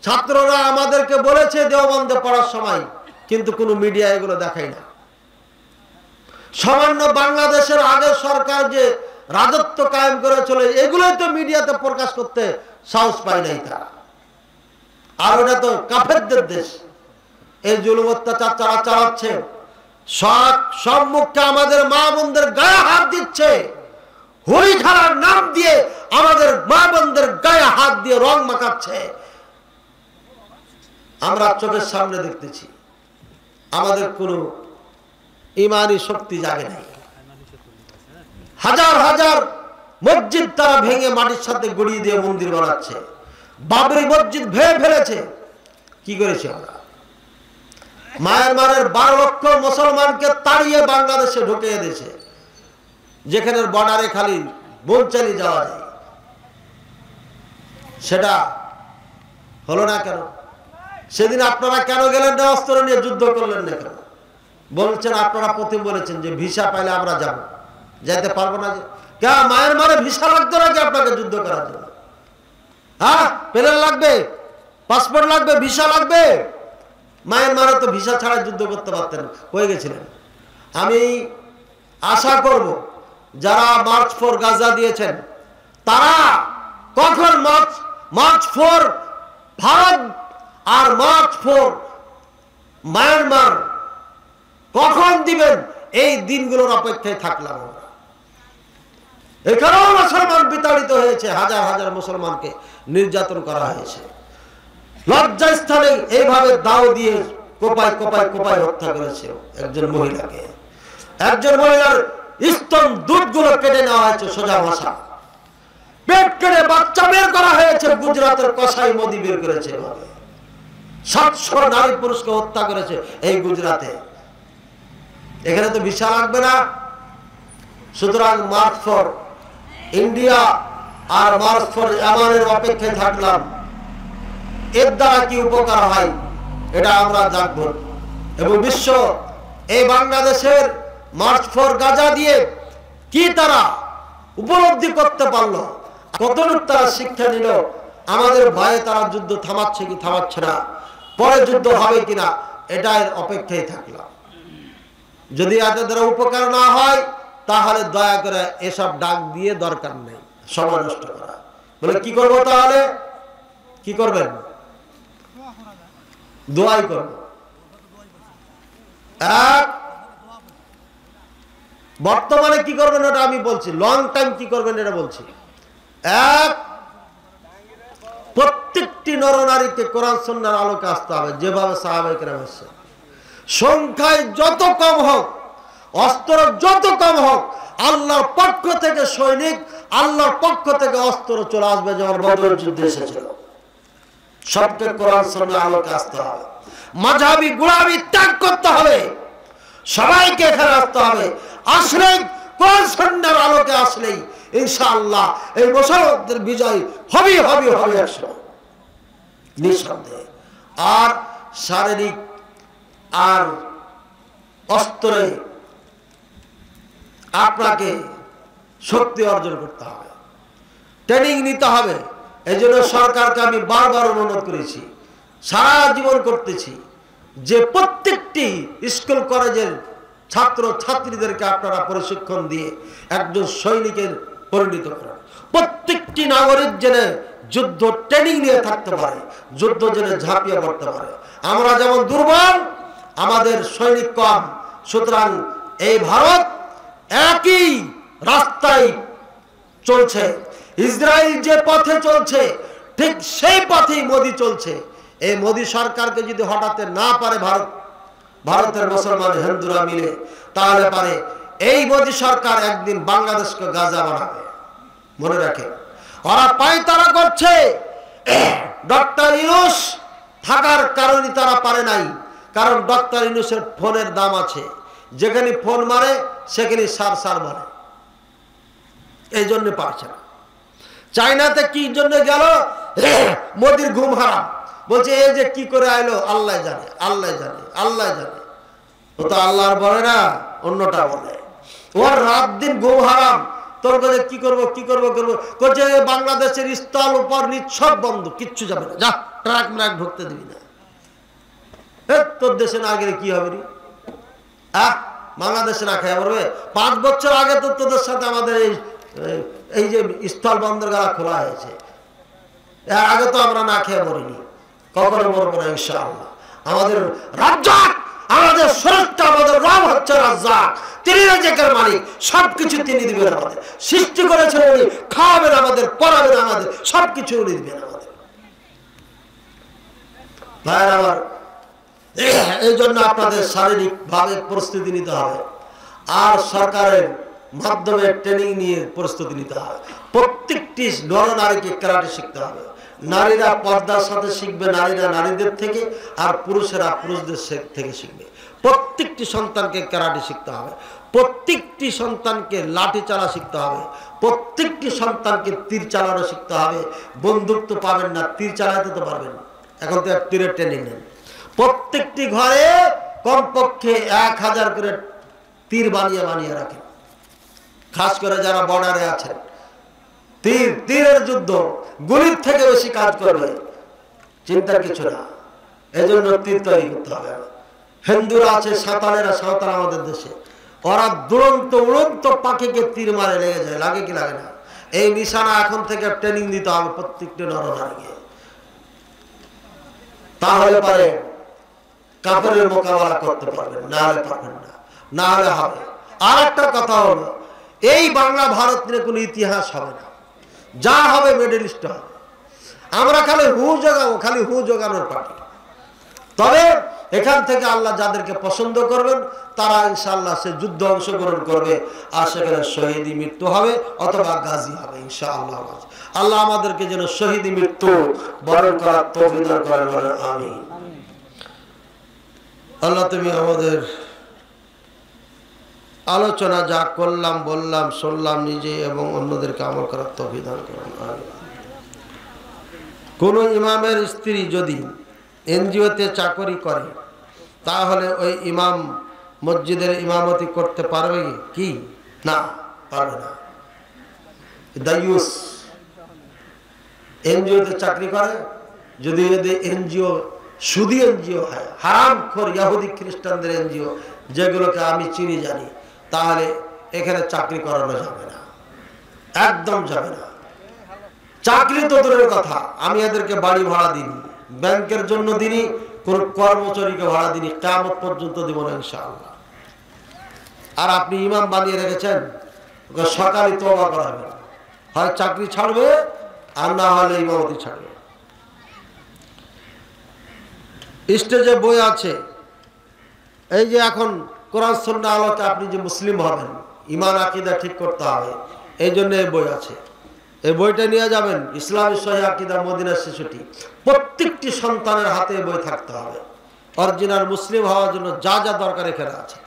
S1: ছাত্ররা আমাদেরকে বলেছে দেওবন্দে পড়ার সময়, কিন্তু কোনো মিডিয়া এগুলো দেখায় না। সামান্য বাংলাদেশের আগের সরকার যে রাজত্ব কায়েম করে চলে, এগুলোই তো মিডিয়াতে প্রকাশ করতে সাহস পায় নাই তারা। আর ওটা তো কাফেরদের দেশ। এই জুলুম অত্যাচার যারা চালাচ্ছে, সম্মুখে আমাদের মা বোনদের গায়ে হাত দিচ্ছে, হরি খেলার নাম দিয়ে আমাদের মা বোনদের গায়ে হাত দিয়ে রং মাখাচ্ছে। আমরা চোখের সামনে দেখতেছি। আমাদের কোনো ইমানি শক্তি জাগে নাই। হাজার হাজার মসজিদ তারা ভেঙে মাটির সাথে গড়িয়ে দিয়ে মন্দির বানাচ্ছে। বাবরি মসজিদ ভেঙে ফেলেছে। কি করেছে আমরা? মায়ানমারের 12 লক্ষ মুসলমানকে তাড়িয়ে বাংলাদেশে ঢুকিয়ে দিয়েছে, যেখানে বর্ডারে খালি বোম চালিয়ে যাওয়া যায়। সেটা হলো না কেন? সেদিন আপনারা কেন গেলেন না? অস্ত্র নিয়ে যুদ্ধ করলেন না কেন? বলছেন আপনারা প্রথম বলেছেন যে ভিসা পাইলে আমরা যাব, যেতে পারবো না। যে কে মায়ানমারে ভিসা লাগতো নাকি আপনাকে যুদ্ধ করার জন্য? হ্যাঁ, প্লেন লাগবে, পাসপোর্ট লাগবে, ভিসা লাগবে। মায়ানমারে তো ভিসা ছাড়া যুদ্ধ করতে পারতেন, হয়ে গেছিলেন। আমি আশা করব যারা মার্চ ফর গাজা দিয়েছেন তারা কখন মার্চ ফর ভারত আর মার্চ ফর মায়ানমার কখন দিবেন, এই দিনগুলোর অপেক্ষায় থাকলাম আমরা। এখানেও মুসলমান বিতাড়িত হয়েছে, হাজার হাজার মুসলমানকে নির্যাতন করা হয়েছে। লজ্জাস্থানে এইভাবে দাও দিয়ে কোপায় কোপায় কোপায় হত্যা করেছে একজন মহিলাকে। একজন মহিলার স্তন দুধগুলো কেটে নেওয়া হয়েছে, সোজা ভাষা পেট কেটে বাচ্চা বের করা হয়েছে। গুজরাটের কসাই মোদি বের করেছে। 700 নারী পুরুষকে হত্যা করেছে এই গুজরাটে। এখানে তো ভিসা লাগবে না। সুতরাং মার্চ ফর ইন্ডিয়া আর মার্চ ফর ইয়ামানের অপেক্ষায় থাকলাম। এর দ্বারা কি উপকার হয় এটা আমরা জানব। এবং বিশ্ব এই বাংলাদেশের মার্চ ফর গাজা দিয়ে কি তারা উপলব্ধি করতে পারলো, কতটুকু তারা শিক্ষা নিল, আমাদের ভয়ে তারা যুদ্ধ থামাচ্ছে কি থামাচ্ছে না, পরে যুদ্ধ হবে কিনা, এটার অপেক্ষায় থাকলাম। যদি এদের দ্বারা উপকার না হয় তাহলে দয়া করে এসব ডাক দিয়ে দরকার নেই, সময় নষ্ট করা। বলে কি করবো তাহলে? কি করবেন? দোয়াই করবো। এক, বর্তমানে কি করবেন ওটা আমি বলছি, লং টাইম কি করবেন এটা বলছি। এক, প্রত্যেকটি নরনারীকে কোরআন সুন্নাহর আলোকে আসতে হবে, যেভাবে সাহাবায়ে কেরাম আসছে। সংখ্যায় যত কম হোক, অস্ত্র যত কম হোক, আল্লাহর পক্ষ থেকে সৈনিক, আল্লাহর পক্ষ থেকে অস্ত্র চলে আসবে, যেমন বদরের যুদ্ধে এসেছিল। সবকে কোরআন সুন্নাহর আলোকে আসতে হবে, মাযহাবি গোলামি ত্যাগ করতে হবে, সবাইকে এখানে আসতে হবে। আসলেই কোরআন সুন্নাহর আলোকে আসলেই ইনশাআল্লাহ এই মুসলমানদের বিজয় হবে হবে হবে নিঃসন্দেহে। আর শারীরিক আর অস্ত্রে আপনাকে শক্তি অর্জন করতে হবে, ট্রেনিং নিতে হবে। এই জন্য সরকারকে আমি বারবার অনুরোধ করেছি, সারা জীবন করতেছি, যে প্রত্যেকটি স্কুল কলেজের ছাত্র ছাত্রীদেরকে আপনারা প্রশিক্ষণ দিয়ে একজন সৈনিকের পরিণত করেন। প্রত্যেকটি নাগরিক যেন যুদ্ধ ট্রেনিং নিয়ে থাকতে পারে, যুদ্ধ যেন ঝাঁপিয়ে পড়তে পারে। আমরা যেমন দুর্বল, আমাদের সৈনিক কম, সুতরাং এই ভারত একই রাস্তায় চলছে। ইসরায়েল যে পথে চলছে ঠিক সেই পথেই মোদি চলছে। এই মোদি সরকারকে যদি হটাতে না পারে ভারতের মুসলমান হিন্দুরা মিলে, তাহলে পারে এই মোদি সরকার একদিন বাংলাদেশকে গাজা বানাবে। মনে রাখে, ওরা পায়তারা করছে। ডক্টর ইউনূস থাকার কারণে তারা পারে নাই, কারণ ডক্টর ইউনূসের ফোনের দাম আছে, যেখানে ফোন মারে সেখানে সার মারে, এই জন্য পারছে না। চায়নাতে কি জন্য গেল, মোদির ঘুম হারাম, বলছে এই যে কি করে আইলো আল্লাহ জানে, আল্লাহ জানে, আল্লাহ জানে। ও তো আল্লাহর বলে না, অন্যটা বলে। ওর রাত দিন ঘুম হারাম, তোর কাছে কি করবো কি করবো করবো করছে। বাংলাদেশের স্থল উপর সব বন্ধ, কিচ্ছু যাবে না, যা ট্রাক ম্রাক ঢুকতে দিবি না। তোর দেশে না গেলে কি হবে রে? বাংলাদেশে না খেয়ে পড়বে। 5 বছর আগে তো তোদের সাথে আমাদের এই যে স্থল বন্দরগাহ খোলা হয়েছে, এর আগে তো আমরা না খেয়ে মরিনি, কখনো মরবো না ইনশাআল্লাহ। আমাদের রাজ্জাক, আমাদের স্রষ্টা, আমাদের রব হচ্ছে রাজ্জাক, তিনি রাজ্জাকের মালিক, সবকিছু তিনি দিবেন আমাদের। সৃষ্টি করেছেন উনি, খাওয়াবেন আমাদের, পড়াবেন আমাদের, সবকিছু উনি দিবেন আমাদের। ভাইয়ের আমার, এই জন্য আপনাদের শারীরিক ভাবে প্রস্তুতি নিতে হবে, আর সরকারের মাধ্যমে ট্রেনিং নিয়ে প্রস্তুতি নিতে হবে। প্রত্যেকটি নরনারীকে ক্যারাটে শিখতে হবে। নারীরা পর্দার সাথে শিখবে, নারীরা নারীদের থেকে, আর পুরুষেরা পুরুষদের থেকে শিখবে। প্রত্যেকটি সন্তানকে ক্যারাটে শিখতে হবে, প্রত্যেকটি সন্তানকে লাঠি চালা শিখতে হবে, প্রত্যেকটি সন্তানকে তীর চালানো শিখতে হবে। বন্দুক তো পাবেন না, তীর চালাতে তো পারবেন, এখন তো তীরের ট্রেনিং নেন। প্রত্যেকটি ঘরে কমপক্ষে 1000 করে তীর বানিয়ে রাখেন, খাস করে যারা বর্ডারে আছেন। তীরের যুদ্ধ গুলির থেকে বেশি কাজ করবে, চিন্তার কিছু না। এই জন্য তীর তৈরি করতে হবে। হিন্দুরা আছে, সাঁওতালেরা, সাঁওতাল আমাদের দেশে, ওরা উড়ন্ত পাখিকে তীর মারে, লেগে যায়, লাগে কি লাগে না? এই নিশানা এখন থেকে ট্রেনিং দিতে হবে প্রত্যেকটি নরনারীকে, তাহলে পারে কাফেরের মোকাবেলা করতে পারবেন, না হলে পারবেন না, না হলে হবে। আর একটা কথা হলো, এই বাংলা ভারত নিয়ে কোনো ইতিহাস হবে না, যা হবে মিডল ইস্ট হবে। আমরা খালি হু জোগানোর পার্টি। তবে এখান থেকে আল্লাহ যাদেরকে পছন্দ করবেন তারা ইনশাআল্লাহ সে যুদ্ধ অংশগ্রহণ করবে, আর সেখানে শহীদি মৃত্যু হবে অথবা গাজী হবে ইনশাআল্লাহ। আল্লাহ আমাদেরকে যেন শহীদি মৃত্যু বরণ করার তৌফিক দান করেন, বলেন আমিন। আল্লাহ তুমি আমাদের আলোচনা যা করলাম, বললাম, শুনলাম, নিজে এবং অন্যদেরকে আমল করার তৌফিক দান করেন। কোন ইমামের স্ত্রী যদি এনজিওতে চাকরি করে, তাহলে ওই ইমাম মসজিদের ইমামতি করতে পারবে কি? না, পারবে না। দায়ুস এনজিওতে চাকরি করে, যদি এনজিও সুদী এনজিও হয়, হারামখোর ইহুদি খ্রিস্টানদের এনজিও, যেগুলোকে আমি চিনি জানি, তাহলে এখানে চাকরি করানো যাবে না, একদম যাবে না। চাকরি তো দূরের কথা, আমি এদেরকে বাড়ি ভাড়া দিই, ব্যাংকের জন্য দিনই, কোন কর্মচারীকে ভাড়া দিনি, কিয়ামত পর্যন্ত দিব না ইনশাআল্লাহ। আর আপনি ইমাম বানিয়ে রেখেছেন, ওকে সকালে তওবা করাবেন, হয় চাকরি ছাড়বে আর না হলে ইমামতি ছাড়বে। স্টেজে বই আছে, এই যে এখন কোরআন সুন্নাহ আলোকে আপনি যে মুসলিম হবেন, ঈমান আকীদা ঠিক করতে হবে, এই জন্য এই বই আছে। এই বইটা নিয়ে যাবেন, ইসলামী সহিহ আকীদা মদিনার 66। প্রত্যেকটি সন্তানের হাতে এই বই থাকতে হবে। অরিজিনাল মুসলিম হওয়ার জন্য যা যা দরকার এখানে আছে।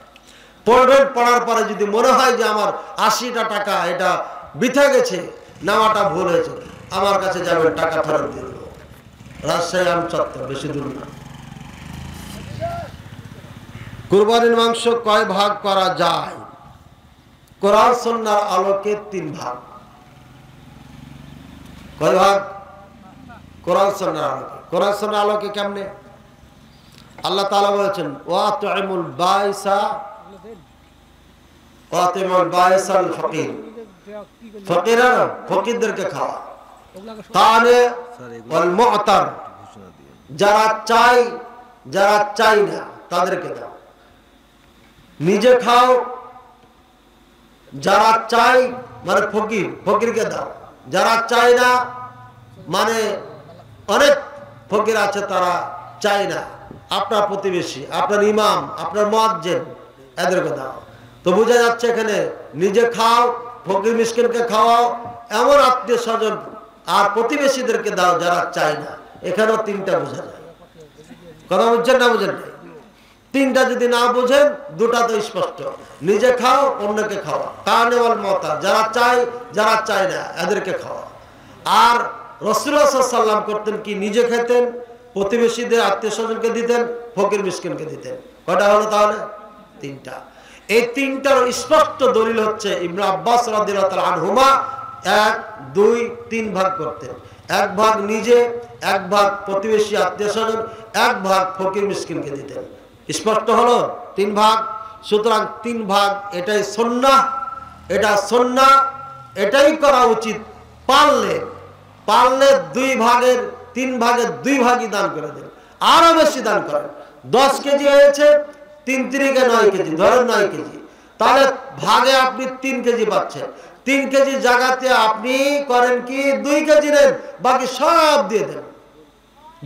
S1: পড়বেন, পড়ার পরে যদি মনে হয় যে আমার 80টা টাকা এটা বৃথা গেছে, নেওয়াটা ভুল হয়েছে, আমার কাছে যাবেন, টাকা ফেরত দিয়ে দেবো। রাজশাহী আমচত্বর, বেশি দূর না। কুরবানির মাংস কয় ভাগ করা যায়? কোরআন সুন্নাহর আলোকে 3 ভাগ। কয় ভাগ? কোরআন সুন্নাহর আলোকে। কোরআন সুন্নাহর আলোকে কেমনে? আল্লাহ তাআলা বলেছেন, ওয়াতুইমুল বাইসা ওয়াতুইমুল বাইসাল ফকির, ফকিরা ফকিরদেরকে খাওয়া, তাহলে ওয়াল মু'তার, যারা চাই যারা চাই না তাদেরকে দাও। নিজে খাও, যারা চাই মানে ফকির, ফকিরকে দাও। যারা চায় না মানে অনেক ফকির আছে তারা চায় না, আপনার প্রতিবেশী, আপনার ইমাম, আপনার মুয়াজ্জিন, এদেরকে দাও। তো বোঝা যাচ্ছে এখানে নিজে খাও, ফকির মিসকিনকে খাওয়াও, এমন আত্মীয় স্বজন আর প্রতিবেশীদেরকে দাও যারা চায় না। এখানেও 3টা বোঝা যায়। কথা বুঝছেন না? বুঝেন না? 3টা যদি না বুঝেন, 2টা তো স্পষ্ট। নিজে খাও, অন্যকে খাওয়া। কানে ওয়াল মু'তার, যারা চায় যারা চায় না এদেরকে খাওয়া। আর রাসূলুল্লাহ সাল্লাল্লাহু আলাইহি ওয়াসাল্লাম করতেন কি? নিজে খেতেন, প্রতিবেশীদের আত্মীয় স্বজনকে দিতেন, ফকির মিসকিনকে দিতেন। কয়টা হলো তাহলে? 3টা। এই 3টার স্পষ্ট দলিল হচ্ছে ইবনে আব্বাস রাদিয়াল্লাহু তাআলা আনহুমা 1, 2, 3 ভাগ করতেন। 1 ভাগ নিজে, 1 ভাগ প্রতিবেশী আত্মীয় স্বজন, 1 ভাগ ফকির মিসকিনকে দিতেন। স্পষ্ট হলো? 3 ভাগ। সুতরাং 3 ভাগ এটাই সুন্নাহ, এটা সুন্নাহ, এটাই করা উচিত। পারলে 2 ভাগের 3 ভাগের 2 ভাগই দান করে দেন, আরো বেশি দান করেন। 10 কেজি হয়েছে, 3 3 9 কেজি, ধরেন 9 কেজি, তাহলে ভাগে আপনি 3 কেজি পাচ্ছেন। 3 কেজি জায়গাতে আপনি করেন কি 2 কেজি নেন, বাকি সব দিয়ে দেন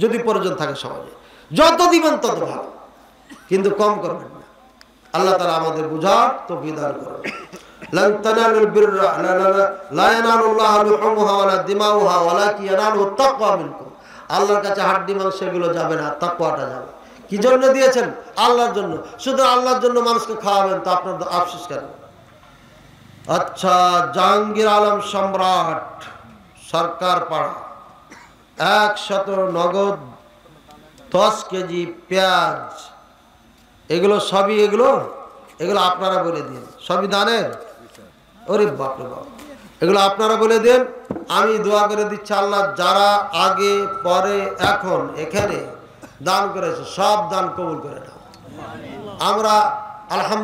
S1: যদি প্রয়োজন থাকে সমাজে। যত দিবেন তত ভালো, কিন্তু কম করবেন না। আল্লাহ তাআলা আমাদের বুঝার তৌফিক দান করুন। লান তানালুল বিররা লা ইয়ানালুল্লাহু লুহুমুহা ওয়ালা দিমাউহা ওয়ালাকিন ইয়ানালুহু তাকওয়া মিনকুম। আল্লাহর কাছে হাড্ডি মাংস এগুলো যাবে না, তাকওয়াটা যাবে। কি জন্য দিয়েছেন? আল্লাহর জন্য। শুধু আল্লাহর জন্য মানুষকে খাওয়াবেন তো আপনার আফসোস কেন? আচ্ছা, জাহাঙ্গীর আলম সম্রাট সরকার পাড়া 100 নগদ 10 কেজি পেঁয়াজ, এগুলো সবই এগুলো আপনারা বলে দিন। সবই দানের? ওরে বাপরে বাপ, এগুলো আপনারা বলে দেন। আমি দোয়া করে দিচ্ছি, আল্লাহ যারা আগে পরে এখন এখানে দান করেছে সব দান কবুল করে নাও। আমরা আলহামদুলিল্লাহ